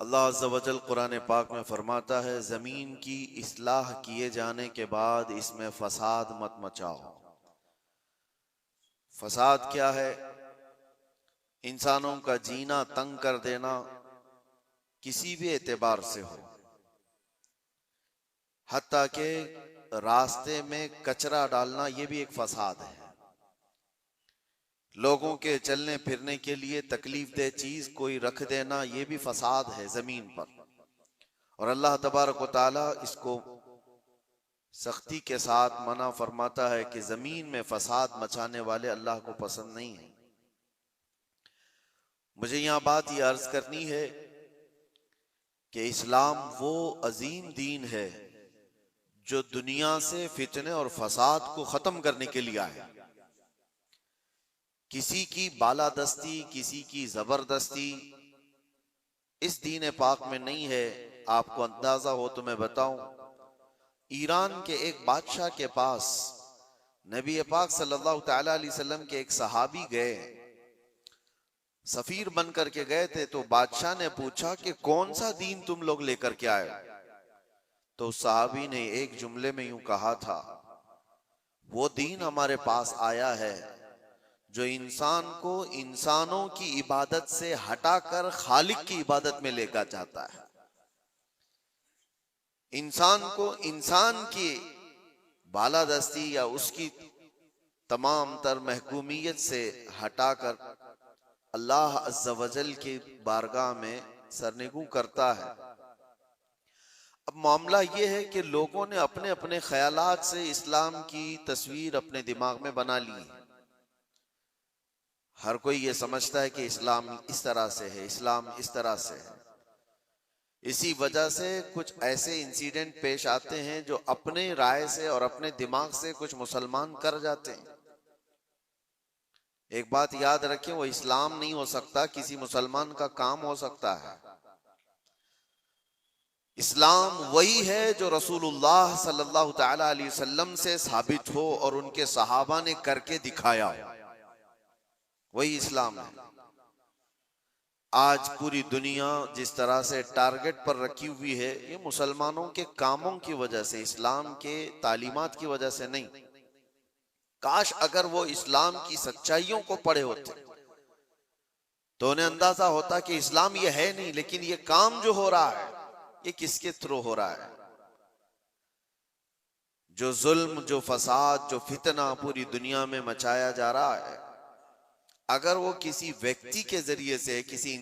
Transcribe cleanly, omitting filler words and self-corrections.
अल्लाह अज़्ज़ा वजल कुरान पाक में फरमाता है, जमीन की इस्लाह किए जाने के बाद इसमें फसाद मत मचाओ। फसाद क्या है? इंसानों का जीना तंग कर देना, किसी भी एतबार से हो। हत्ता के रास्ते में कचरा डालना, यह भी एक फसाद है। लोगों के चलने फिरने के लिए तकलीफ दे चीज कोई रख देना, यह भी फसाद है जमीन पर। और अल्लाह तबारक व तआला इसको सख्ती के साथ मना फरमाता है कि जमीन में फसाद मचाने वाले अल्लाह को पसंद नहीं है। मुझे यहां बात यह अर्ज करनी है कि इस्लाम वो अजीम दीन है जो दुनिया से फितने और फसाद को खत्म करने के लिए आया। किसी की बालादस्ती, किसी की जबरदस्ती इस दीन पाक में नहीं है। आपको अंदाजा हो तो मैं बताऊं, ईरान के एक बादशाह के पास नबी पाक सल्लल्लाहु तआला अलैहि वसल्लम के एक सहाबी गए, सफीर बन करके गए थे। तो बादशाह ने पूछा कि कौन सा दीन तुम लोग लेकर के आए? तो उस सहाबी ने एक जुमले में यूं कहा था, वो दीन हमारे पास आया है जो इंसान को इंसानों की इबादत से हटाकर खालिक की इबादत में लेकर जाता है। इंसान को इंसान की बालादस्ती या उसकी तमाम तर महकूमियत से हटाकर अल्लाह अज़्ज़ा वजल की बारगाह में सरनिगू करता है। अब मामला यह है कि लोगों ने अपने अपने ख्यालात से इस्लाम की तस्वीर अपने दिमाग में बना ली। हर कोई ये समझता है कि इस्लाम इस तरह से है, इस्लाम इस तरह से है। इसी वजह से कुछ ऐसे इंसिडेंट पेश आते हैं जो अपने राय से और अपने दिमाग से कुछ मुसलमान कर जाते हैं। एक बात याद रखें, वो इस्लाम नहीं हो सकता, किसी मुसलमान का काम हो सकता है। इस्लाम वही है जो रसूलुल्लाह सल्लल्लाहु तआला अलैहि वसल्लम से साबित हो और उनके सहाबा ने करके दिखाया हो, वही इस्लाम है। आज पूरी दुनिया जिस तरह से टारगेट पर रखी हुई है, ये मुसलमानों के कामों की वजह से, इस्लाम के तालीमात की वजह से नहीं। काश अगर वो इस्लाम की सच्चाइयों को पढ़े होते तो उन्हें अंदाजा होता कि इस्लाम ये है नहीं, लेकिन ये काम जो हो रहा है ये किसके थ्रू हो रहा है। जो जुल्म, जो फसाद, जो फितना पूरी दुनिया में मचाया जा रहा है, अगर वो किसी व्यक्ति के जरिए से, किसी